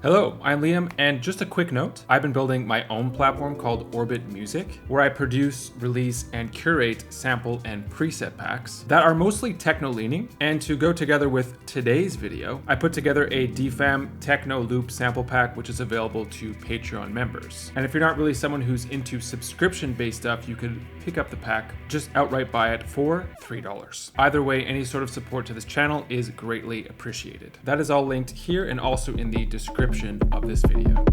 Hello, I'm Liam, and just a quick note, I've been building my own platform called Orbit Music, where I produce, release, and curate sample and preset packs that are mostly techno-leaning, and to go together with today's video, I put together a DFAM techno loop sample pack, which is available to Patreon members. And if you're not really someone who's into subscription-based stuff, you could pick up the pack, just outright buy it for $3. Either way, any sort of support to this channel is greatly appreciated. That is all linked here and also in the description of this video.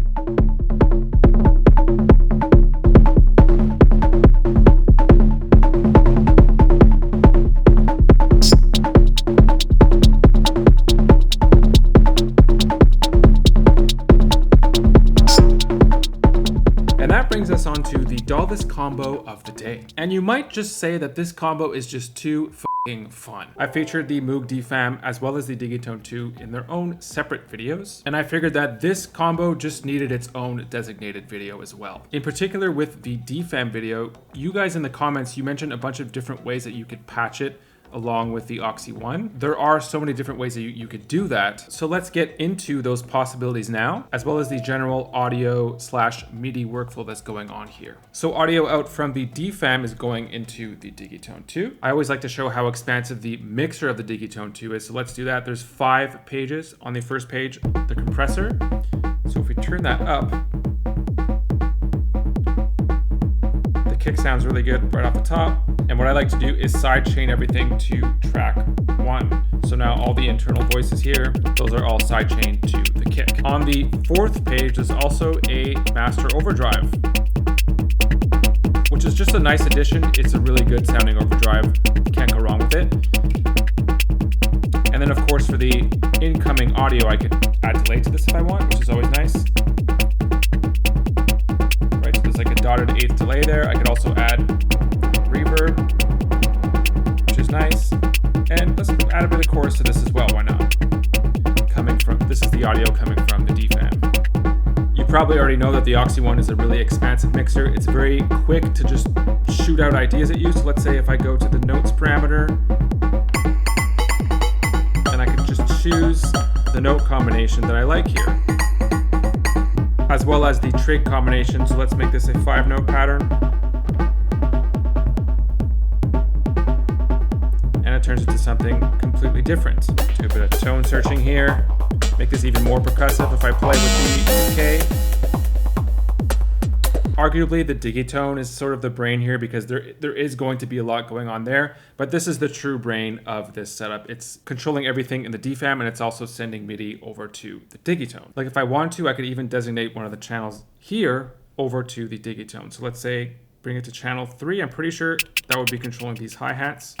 And that brings us on to the Dawless combo of the day. And you might just say that this combo is just too fun. I featured the Moog DFAM as well as the Digitone II in their own separate videos, and I figured that this combo just needed its own designated video as well. In particular with the DFAM video, you guys in the comments, you mentioned a bunch of different ways that you could patch it along with the Aux 1. There are so many different ways that you could do that. So let's get into those possibilities now, as well as the general audio/MIDI workflow that's going on here. So audio out from the DFAM is going into the Digitone II. I always like to show how expansive the mixer of the Digitone II is. So let's do that. There's 5 pages. On the first page, the compressor. So if we turn that up, the kick sounds really good right off the top. And what I like to do is sidechain everything to track 1. So now all the internal voices here, those are all sidechained to the kick. On the 4th page, there's also a master overdrive, which is just a nice addition. It's a really good sounding overdrive. Can't go wrong with it. And then of course for the incoming audio, I could add delay to this if I want, which is always nice. Right, so there's like a dotted 1/8 delay there. I could also add reverb, which is nice. And let's add a bit of chorus to this as well, why not? This is the audio coming from the DFAM. You probably already know that the Aux 1 is a really expansive mixer. It's very quick to just shoot out ideas at you. So let's say if I go to the notes parameter, and I can just choose the note combination that I like here, as well as the trig combination. So let's make this a 5-note pattern. It turns into something completely different. Do a bit of tone searching here, make this even more percussive if I play with the K. Arguably the Digitone is sort of the brain here because there is going to be a lot going on there, but this is the true brain of this setup. It's controlling everything in the DFAM and it's also sending MIDI over to the Digitone. Like if I want to, I could even designate one of the channels here over to the Digitone. So let's say bring it to channel 3. I'm pretty sure that would be controlling these hi-hats.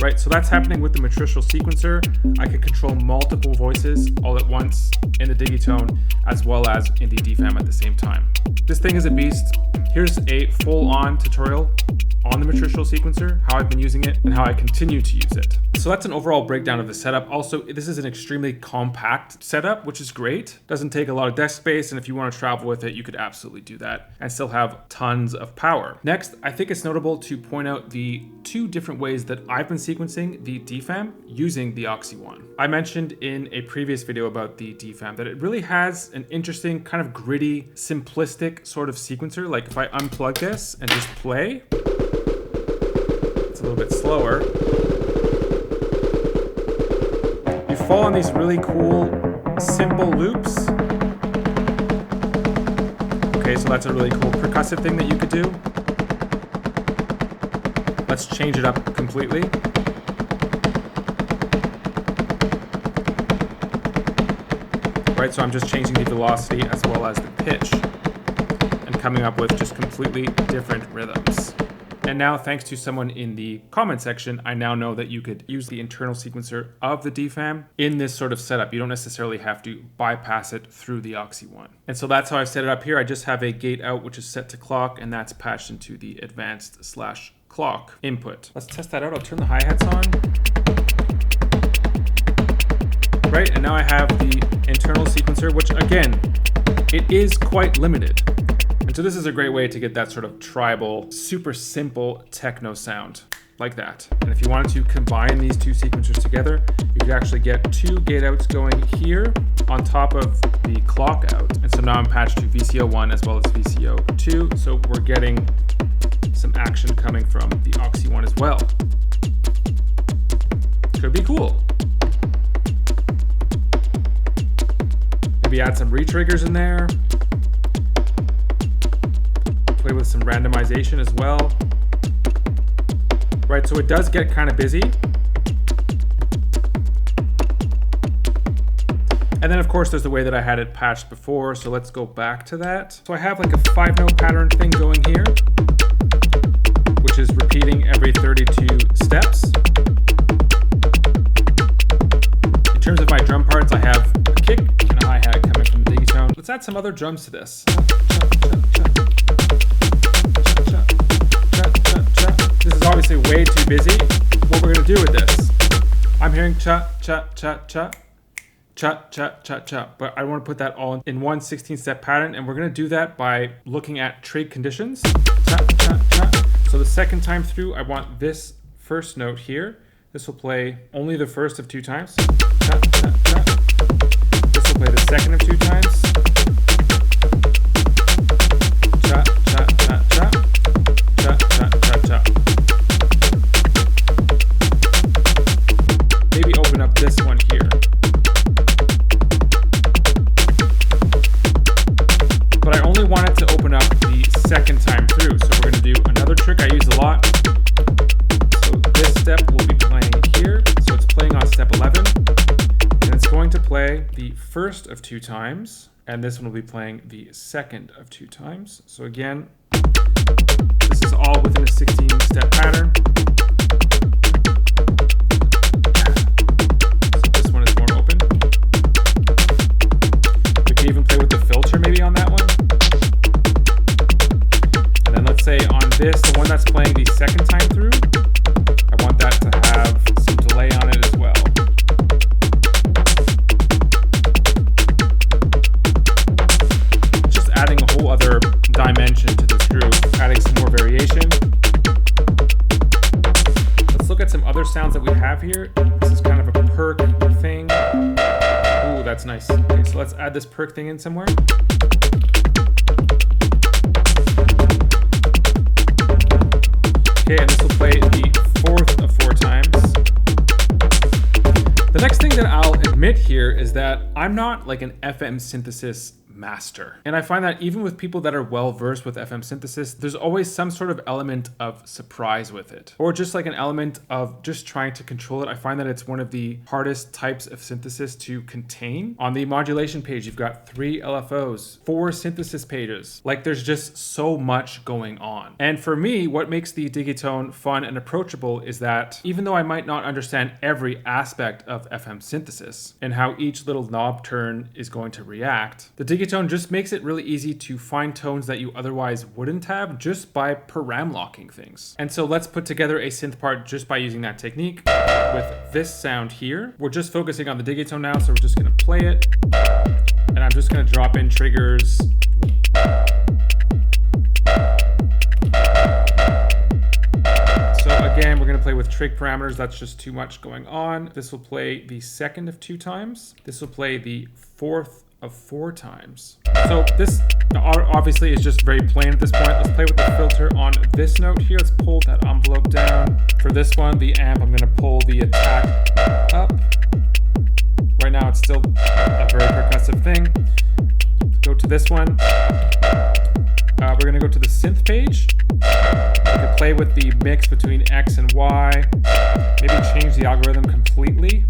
Right, so that's happening with the matricial sequencer. I can control multiple voices all at once in the Digitone as well as in the DFAM at the same time. This thing is a beast. Here's a full-on tutorial on the matricial sequencer, how I've been using it, and how I continue to use it. So that's an overall breakdown of the setup. Also, this is an extremely compact setup, which is great. Doesn't take a lot of desk space, and if you want to travel with it, you could absolutely do that and still have tons of power. Next, I think it's notable to point out the 2 different ways that I've been sequencing the DFAM using the Aux 1. I mentioned in a previous video about the DFAM that it really has an interesting, kind of gritty, simplistic sort of sequencer. Like if I unplug this and just play, it's a little bit slower. You fall on these really cool, simple loops. Okay, so that's a really cool percussive thing that you could do. Let's change it up completely. Right, so I'm just changing the velocity as well as the pitch and coming up with just completely different rhythms. And now, thanks to someone in the comment section, I now know that you could use the internal sequencer of the DFAM in this sort of setup. You don't necessarily have to bypass it through the Aux 1. And so that's how I've set it up here. I just have a gate out, which is set to clock, and that's patched into the advanced/clock input. Let's test that out. I'll turn the hi-hats on. Right, and now I have the internal sequencer, which again, it is quite limited. And so this is a great way to get that sort of tribal, super simple techno sound. like that. And if you wanted to combine these two sequencers together, you could actually get two gate outs going here on top of the clock out. And so now I'm patched to VCO1 as well as VCO2. So we're getting some action coming from the Oxy one as well. Could be cool. Maybe add some retriggers in there. Play with some randomization as well. Right, so it does get kind of busy. And then of course there's the way that I had it patched before, so let's go back to that. So I have like a 5-note pattern thing going here, which is repeating every 32 steps. In terms of my drum parts, I have a kick and a hi-hat coming from the Digitone. Let's add some other drums to this. This is obviously way too busy. What we're gonna do with this, I'm hearing cha, cha, cha, cha, cha, cha, cha, cha, but I want to put that all in one 16-step pattern, and we're gonna do that by looking at trig conditions. Cha, cha, cha. So the second time through, I want this first note here. This will play only the first of 2 times. Cha, cha, cha. This will play the second of 2 times. Cha, cha, cha, cha. Cha, cha, cha, cha. Maybe open up this one here. But I only want it to open up the second time through. So we're going to do another trick I use a lot. So this step will be playing here. So it's playing on step 11. And it's going to play the first of 2 times. And this one will be playing the second of 2 times. So again, this is all within a 16-step pattern. So this one is more open. We can even play with the filter maybe on that one. And then let's say on this, the one that's playing the second time through, I want that to have some delay on it as well. Just adding a whole other dimension to this groove, adding some more variation. Let's look at some other sounds that we have here. This is kind of a perk thing. Ooh, that's nice. Okay, so let's add this perk thing in somewhere. Okay, and this will play the fourth of 4 times. The next thing that I'll admit here is that I'm not like an FM synthesis master. And I find that even with people that are well versed with FM synthesis, there's always some sort of element of surprise with it, or just like an element of just trying to control it. I find that it's one of the hardest types of synthesis to contain. On the modulation page, you've got 3 LFOs, 4 synthesis pages. Like there's just so much going on. And for me, what makes the Digitone fun and approachable is that even though I might not understand every aspect of FM synthesis and how each little knob turn is going to react, the Digitone just makes it really easy to find tones that you otherwise wouldn't have just by param locking things. And so let's put together a synth part just by using that technique with this sound here. We're just focusing on the Digitone now, so we're just gonna play it. And I'm just gonna drop in triggers. So again, we're gonna play with trig parameters. That's just too much going on. This will play the second of 2 times. This will play the fourth of 4 times. So this obviously is just very plain at this point. Let's play with the filter on this note here. Let's pull that envelope down. For this one, the amp, I'm gonna pull the attack up. Right now it's still a very percussive thing. Let's go to this one. We're gonna go to the synth page. We can play with the mix between X and Y. Maybe change the algorithm completely.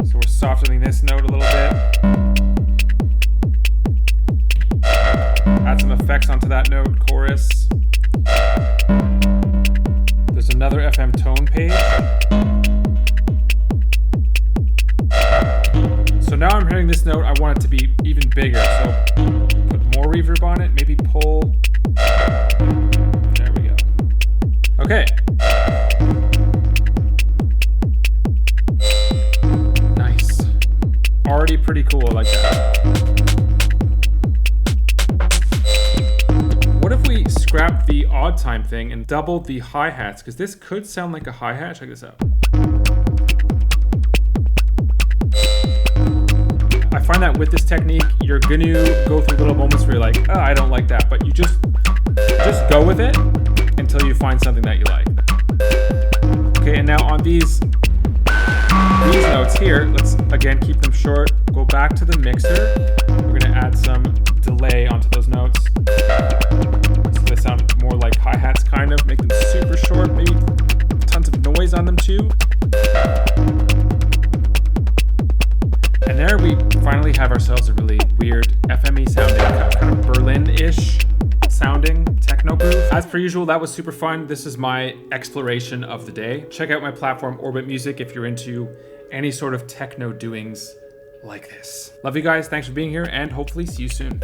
So we're softening this note a little bit. Add some effects onto that note, chorus. There's another FM tone page. So now I'm hearing this note, I want it to be even bigger. So put more reverb on it, maybe pull. There we go. Okay. Nice. Already pretty cool, I like that. What if if we scrap the odd time thing and double the hi-hats? Because this could sound like a hi-hat. Check this out. I find that with this technique, you're going to go through little moments where you're like, oh, I don't like that. But you just go with it until you find something that you like. Okay, and now on these notes here, let's again keep them short. Go back to the mixer. We're going to add some delay onto those notes. So they sound more like hi-hats kind of. Make them super short, maybe tons of noise on them too. And there we finally have ourselves a really weird FME sounding, kind of Berlin-ish sounding techno groove. As per usual, that was super fun. This is my exploration of the day. Check out my platform Orbit Music if you're into any sort of techno doings like this. Love you guys. Thanks for being here, and hopefully see you soon.